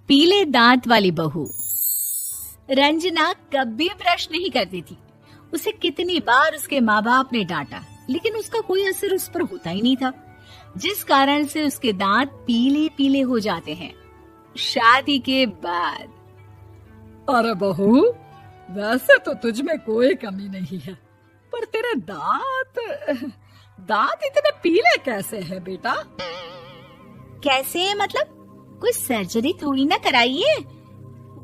पीले दांत वाली बहू। रंजना कभी ब्रश नहीं करती थी। उसे कितनी बार उसके माँ बाप ने डांटा, लेकिन उसका कोई असर उस पर होता ही नहीं था, जिस कारण से उसके दांत पीले पीले हो जाते हैं। शादी के बाद। अरे बहू, वैसे तो तुझ में कोई कमी नहीं है, पर तेरे दांत इतने पीले कैसे हैं बेटा? कैसे मतलब? कोई सर्जरी थोड़ी ना कराइए।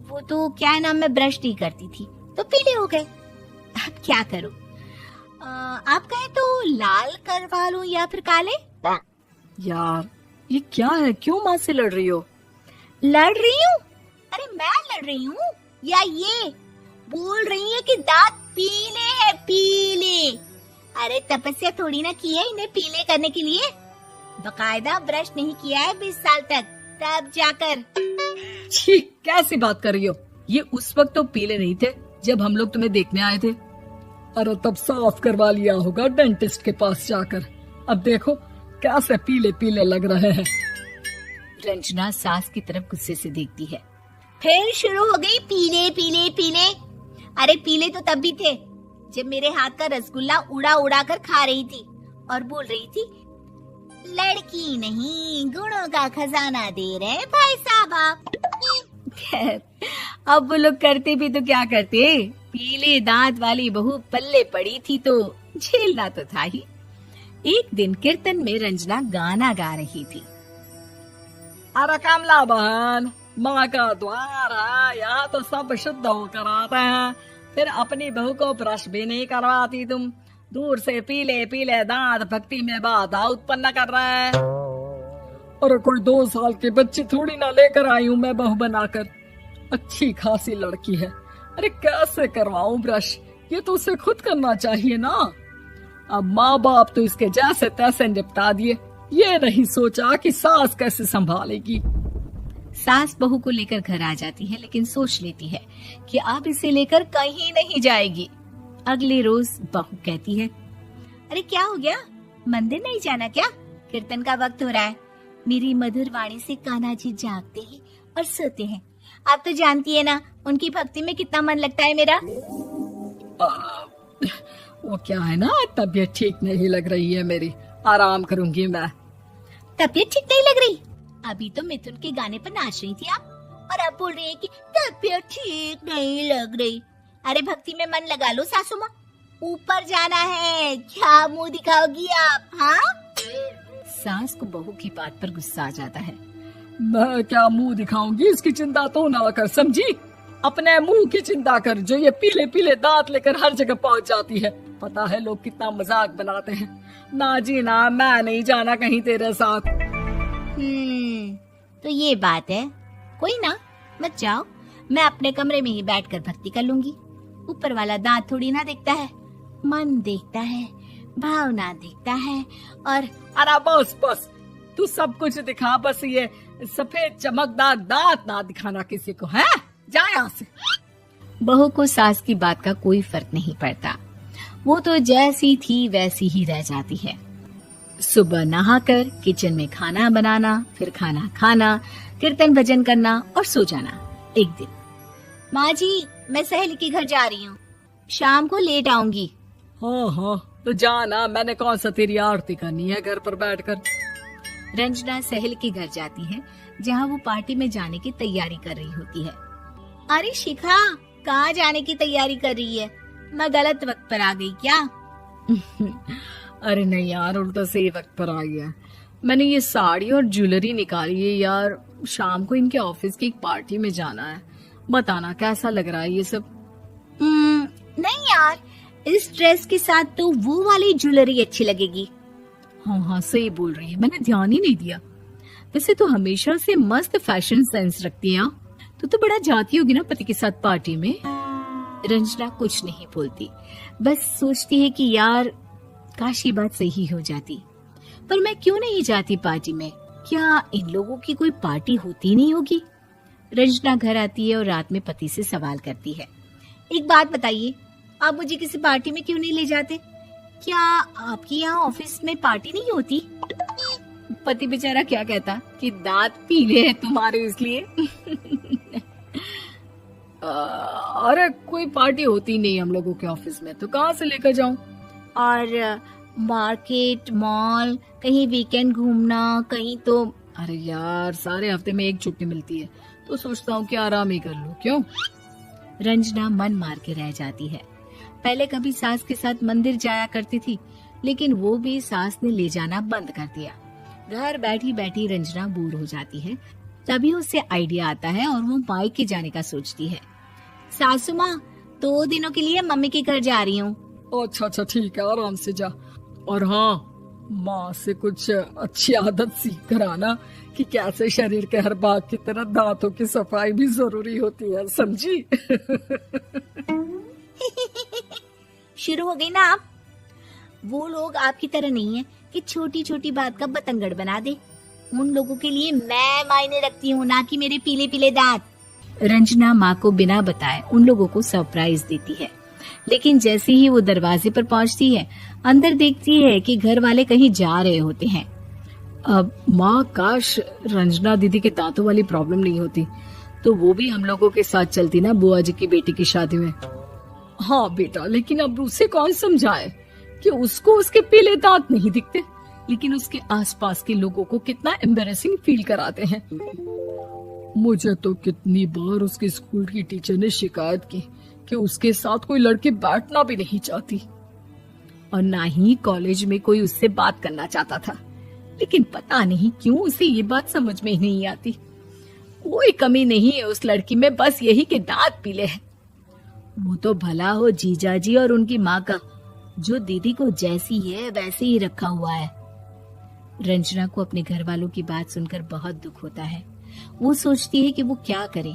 वो तो क्या नाम, मैं ब्रश नहीं करती थी तो पीले हो गए। अब क्या करूं? आप कहे तो लाल करवा लूं या फिर काले? यार ये क्या है, क्यों माँ से लड़ रही हो? लड़ रही हूँ? अरे मैं लड़ रही हूँ या ये बोल रही है कि दांत पीले हैं, पीले। अरे तपस्या थोड़ी ना की है इन्हें पीले करने के लिए। बकायदा ब्रश नहीं किया है 20 साल तक, तब जाकर। छी, कैसी बात कर रही हो? ये उस वक्त तो पीले नहीं थे जब हम लोग तुम्हें देखने आए थे। अरे तब साफ करवा लिया होगा डेंटिस्ट के पास जाकर। अब देखो कैसे पीले पीले लग रहे हैं। रंजना सास की तरफ गुस्से से देखती है। फिर शुरू हो गई पीले पीले पीले। अरे पीले तो तब भी थे जब मेरे हाथ का रसगुल्ला उड़ा उड़ा कर खा रही थी और बोल रही थी, लड़की नहीं गुणों का खजाना दे रहे भाई साहब आप। खैर, अब वो लोग करते भी तो क्या करते, पीले दांत वाली बहू पल्ले पड़ी थी तो झेलना तो था ही। एक दिन कीर्तन में रंजना गाना गा रही थी। अरे कमला बहन, माँ का द्वार है, यहाँ तो सब शुद्ध होकर आते हैं, फिर अपनी बहू को ब्रश भी नहीं करवाती तुम। दूर से पीले पीले दांत भक्ति में बाधा उत्पन्न कर रहे हैं। अरे कोई 2 साल के बच्चे थोड़ी ना लेकर आई हूँ मैं बहू बनाकर। अच्छी खासी लड़की है, अरे कैसे करवाऊं ब्रश? ये तो उसे खुद करना चाहिए ना। अब माँ बाप तो इसके जैसे तैसे निपटा दिए, ये नहीं सोचा कि सास कैसे संभालेगी। सास बहू को लेकर घर आ जाती है, लेकिन सोच लेती है कि अब इसे लेकर कहीं नहीं जाएगी। अगले रोज बहू कहती है, अरे क्या हो गया, मंदिर नहीं जाना क्या? कीर्तन का वक्त हो रहा है। मेरी मधुर वाणी से कान्हा जी जागते हैं और सोते हैं। आप तो जानती है ना उनकी भक्ति में कितना मन लगता है मेरा। वो क्या है ना, तबीयत ठीक नहीं लग रही है मेरी, आराम करूंगी मैं। तबीयत ठीक नहीं लग रही? अभी तो मिथुन के गाने पर नाच रही थी आप, और अब बोल रही है कि तबीयत ठीक नहीं लग रही। अरे भक्ति में मन लगा लो सासू माँ, ऊपर जाना है, क्या मुंह दिखाओगी आप? हाँ? सास को बहू की बात पर गुस्सा आ जाता है। मैं क्या मुंह दिखाऊंगी, इसकी चिंता तो ना कर, समझी? अपने मुंह की चिंता कर, जो ये पीले पीले दांत लेकर हर जगह पहुंच जाती है। पता है लोग कितना मजाक बनाते हैं। ना जी ना, मैं नहीं जाना कहीं तेरे साथ। तो ये बात है, कोई ना, मत जाओ, मैं अपने कमरे में ही बैठकर भक्ति कर लूंगी। ऊपर वाला दांत थोड़ी ना देखता है, मन देखता है, भावना देखता है। और अरे बस बस, तू सब कुछ दिखा, बस ये सफेद चमकदार दांत ना दिखाना किसी को, है? जा यहाँ से। बहू को सास की बात का कोई फर्क नहीं पड़ता, वो तो जैसी थी वैसी ही रह जाती है। सुबह नहाकर किचन में खाना बनाना, फिर खाना खाना, कीर्तन भजन करना और सो जाना। एक दिन, माँ जी मैं सहेली के घर जा रही हूँ, शाम को लेट आऊंगी। हाँ हाँ तो जाना, मैंने कौन सा तेरी आरती करनी है घर पर बैठकर। रंजना सहेली के घर जाती है, जहाँ वो पार्टी में जाने की तैयारी कर रही होती है। अरे शिखा, कहाँ जाने की तैयारी कर रही है? मैं गलत वक्त पर आ गई क्या? अरे नहीं यार, उल्टा सही वक्त पर आ गया। मैंने ये साड़ी और ज्वेलरी निकाली है यार, शाम को इनके ऑफिस की एक पार्टी में जाना है। बताना कैसा लग रहा है ये सब? नहीं यार, इस ड्रेस के साथ तो वो वाली ज्वेलरी अच्छी लगेगी। हाँ हाँ सही बोल रही है, मैंने ध्यान ही नहीं दिया। वैसे तो हमेशा से मस्त फैशन सेंस रखती है। तो बड़ा जाती होगी ना पति के साथ पार्टी में। रंजना कुछ नहीं बोलती, बस सोचती है कि यार काश ये बात सही हो जाती, पर मैं क्यों नहीं जाती पार्टी में? क्या इन लोगों की कोई पार्टी होती नहीं होगी? रंजना घर आती है और रात में पति से सवाल करती है, एक बात बताइए, आप मुझे किसी पार्टी में क्यों नहीं ले जाते? क्या आपके यहाँ ऑफिस में पार्टी नहीं होती? पति बेचारा क्या कहता कि दांत पीले हैं तुम्हारे इसलिए। अरे कोई पार्टी होती नहीं हम लोगों के ऑफिस में, तो कहाँ से लेकर जाऊं? और मार्केट, मॉल, कहीं वीकेंड घूमना, कहीं तो। अरे यार सारे हफ्ते में एक छुट्टी मिलती है, तो सोचता हूँ कि आराम ही कर लूं। क्यों? रंजना मन मार के रह जाती है। पहले कभी सास के साथ मंदिर जाया करती थी, लेकिन वो भी सास ने ले जाना बंद कर दिया। घर बैठी बैठी रंजना बोर हो जाती है। तभी उसे आइडिया आता है और वो मायके जाने का सोचती है। सासू माँ, 2 दिनों के लिए मम्मी के घर जा रही हूँ। अच्छा ठीक है, आराम से जा। और हाँ, माँ से कुछ अच्छी आदत सीख कर आना कि कैसे शरीर के हर भाग की तरह दांतों की सफाई भी जरूरी होती है, समझी? शुरू हो गई ना आप। वो लोग आपकी तरह नहीं है कि छोटी छोटी बात का बतंगड़ बना दे। उन लोगों के लिए मैं मायने रखती हूँ, ना कि मेरे पीले पीले दांत। रंजना माँ को बिना बताए उन लोगों को सरप्राइज देती है, लेकिन जैसे ही वो दरवाजे पर पहुंचती है, अंदर देखती है कि घर वाले कहीं जा रहे होते हैं। अब माँ, काश रंजना दीदी के दांतों वाली प्रॉब्लम नहीं होती, तो वो भी हम लोगों के साथ चलती ना बुआ जी की बेटी की शादी में। हाँ बेटा, लेकिन अब उसे कौन समझाए कि उसको उसके पीले दांत नहीं दिखते, लेकिन उसके आसपास के लोगों को कितना एम्बैरेसिंग फील कराते हैं। मुझे तो कितनी बार उसके स्कूल की टीचर ने शिकायत की कि उसके साथ कोई लड़की बैठना भी नहीं चाहती, और ना ही कॉलेज में कोई उससे बात करना चाहता था। लेकिन पता नहीं क्यों उसे ये बात समझ में ही नहीं आती। कोई कमी नहीं है उस लड़की में, बस यही कि दांत पीले हैं। वो तो भला हो जीजा जी और उनकी माँ का, जो दीदी को जैसी है वैसे ही रखा हुआ है। रंजना को अपने घर वालों की बात सुनकर बहुत दुख होता है। वो सोचती है कि वो क्या करे,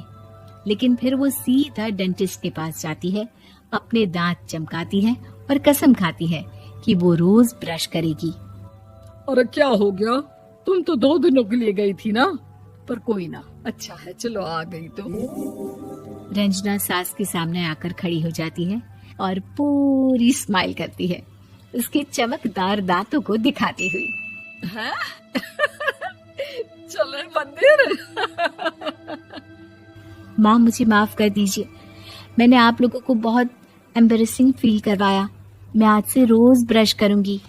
लेकिन फिर वो सीधा डेंटिस्ट के पास जाती है, अपने दांत चमकाती है और कसम खाती है कि वो रोज ब्रश करेगी। अरे क्या हो गया? तुम तो 2 दिनों के लिए गई थी ना, पर कोई ना, अच्छा है, चलो आ गई तो। रंजना सास के सामने आकर खड़ी हो जाती है और पूरी स्माइल करती है, उसके चमकदार दांतों को दिखाती हुई। है? चले मंदिर। माँ, मुझे माफ कर दीजिए, मैंने आप लोगों को बहुत एम्बैरेसिंग फील करवाया। मैं आज से रोज ब्रश करूंगी।